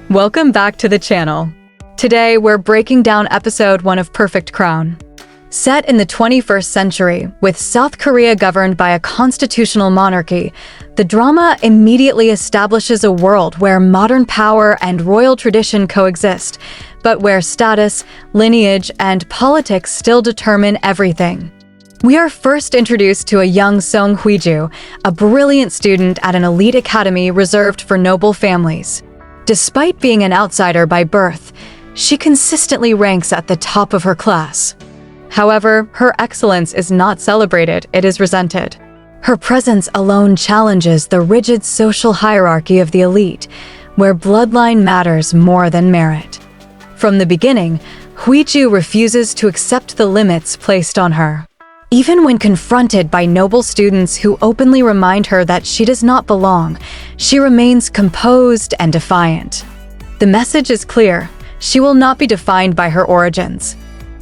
Welcome back to the channel. Today, we're breaking down episode 1 of Perfect Crown. Set in the 21st century, with South Korea governed by a constitutional monarchy, the drama immediately establishes a world where modern power and royal tradition coexist, but where status, lineage, and politics still determine everything. We are first introduced to a young Seong Hui-Ju, a brilliant student at an elite academy reserved for noble families. Despite being an outsider by birth, she consistently ranks at the top of her class. However, her excellence is not celebrated, it is resented. Her presence alone challenges the rigid social hierarchy of the elite, where bloodline matters more than merit. From the beginning, Hui-Ju refuses to accept the limits placed on her. Even when confronted by noble students who openly remind her that she does not belong, she remains composed and defiant. The message is clear: she will not be defined by her origins.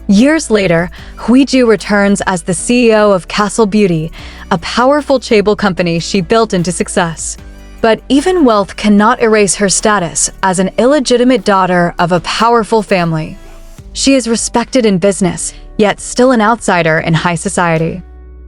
Years later, Hui-Ju returns as the CEO of Castle Beauty, a powerful chaebol company she built into success. But even wealth cannot erase her status as an illegitimate daughter of a powerful family. She is respected in business, yet still an outsider in high society.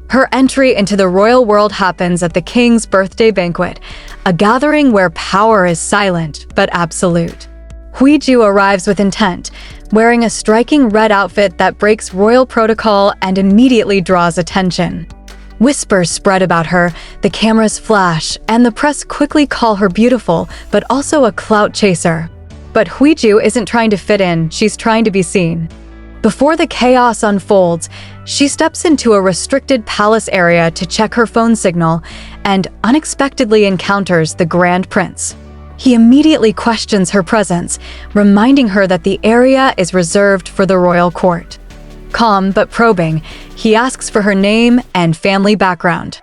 Her entry into the royal world happens at the king's birthday banquet, a gathering where power is silent but absolute. Hui-Ju arrives with intent, wearing a striking red outfit that breaks royal protocol and immediately draws attention. Whispers spread about her, the cameras flash, and the press quickly call her beautiful, but also a clout chaser. But Hui-Ju isn't trying to fit in, she's trying to be seen. Before the chaos unfolds, she steps into a restricted palace area to check her phone signal and unexpectedly encounters the Grand Prince. He immediately questions her presence, reminding her that the area is reserved for the royal court. Calm but probing, he asks for her name and family background.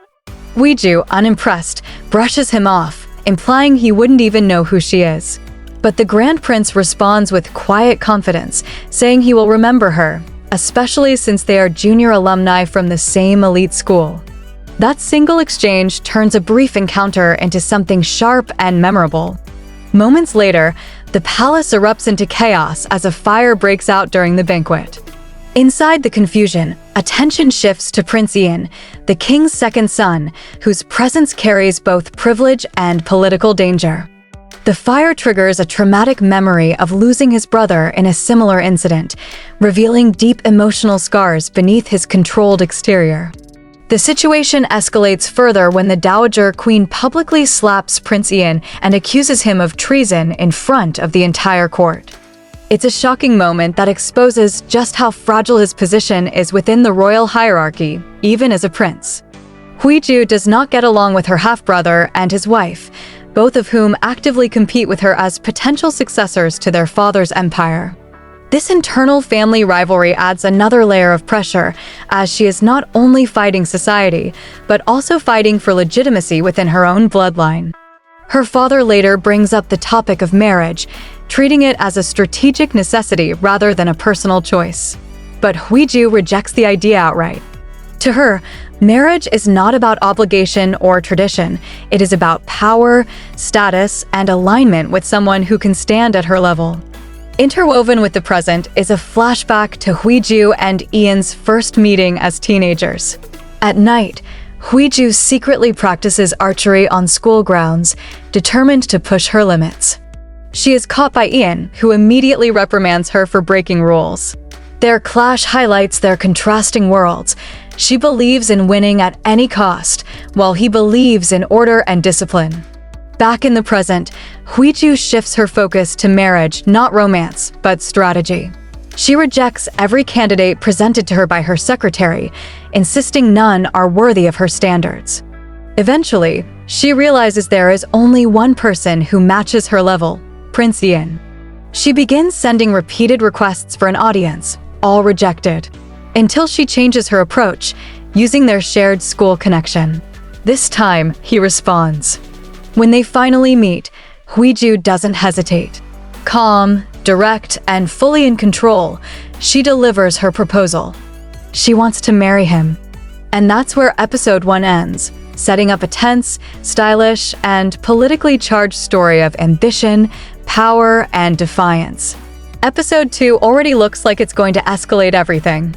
Hui-Ju, unimpressed, brushes him off, implying he wouldn't even know who she is. But the Grand Prince responds with quiet confidence, saying he will remember her, especially since they are junior alumni from the same elite school. That single exchange turns a brief encounter into something sharp and memorable. Moments later, the palace erupts into chaos as a fire breaks out during the banquet. Inside the confusion, attention shifts to Prince Yian, the king's second son, whose presence carries both privilege and political danger. The fire triggers a traumatic memory of losing his brother in a similar incident, revealing deep emotional scars beneath his controlled exterior. The situation escalates further when the Dowager Queen publicly slaps Prince Yian and accuses him of treason in front of the entire court. It's a shocking moment that exposes just how fragile his position is within the royal hierarchy, even as a prince. Hui-Ju does not get along with her half-brother and his wife, both of whom actively compete with her as potential successors to their father's empire. This internal family rivalry adds another layer of pressure, as she is not only fighting society, but also fighting for legitimacy within her own bloodline. Her father later brings up the topic of marriage, treating it as a strategic necessity rather than a personal choice. But Hui-Ju rejects the idea outright. To her, marriage is not about obligation or tradition, it is about power, status, and alignment with someone who can stand at her level. Interwoven with the present is a flashback to Hui-Ju and Yian's first meeting as teenagers. At night, Hui-Ju secretly practices archery on school grounds, determined to push her limits. She is caught by Yian, who immediately reprimands her for breaking rules. Their clash highlights their contrasting worlds. She believes in winning at any cost, while he believes in order and discipline. Back in the present, Hui-Ju shifts her focus to marriage, not romance, but strategy. She rejects every candidate presented to her by her secretary, insisting none are worthy of her standards. Eventually, she realizes there is only one person who matches her level: Prince Yian. She begins sending repeated requests for an audience, all rejected, until she changes her approach, using their shared school connection. This time, he responds. When they finally meet, Hui-Ju doesn't hesitate. Calm, direct, and fully in control, she delivers her proposal. She wants to marry him. And that's where episode 1 ends, setting up a tense, stylish, and politically charged story of ambition, power, and defiance. Episode 2 already looks like it's going to escalate everything.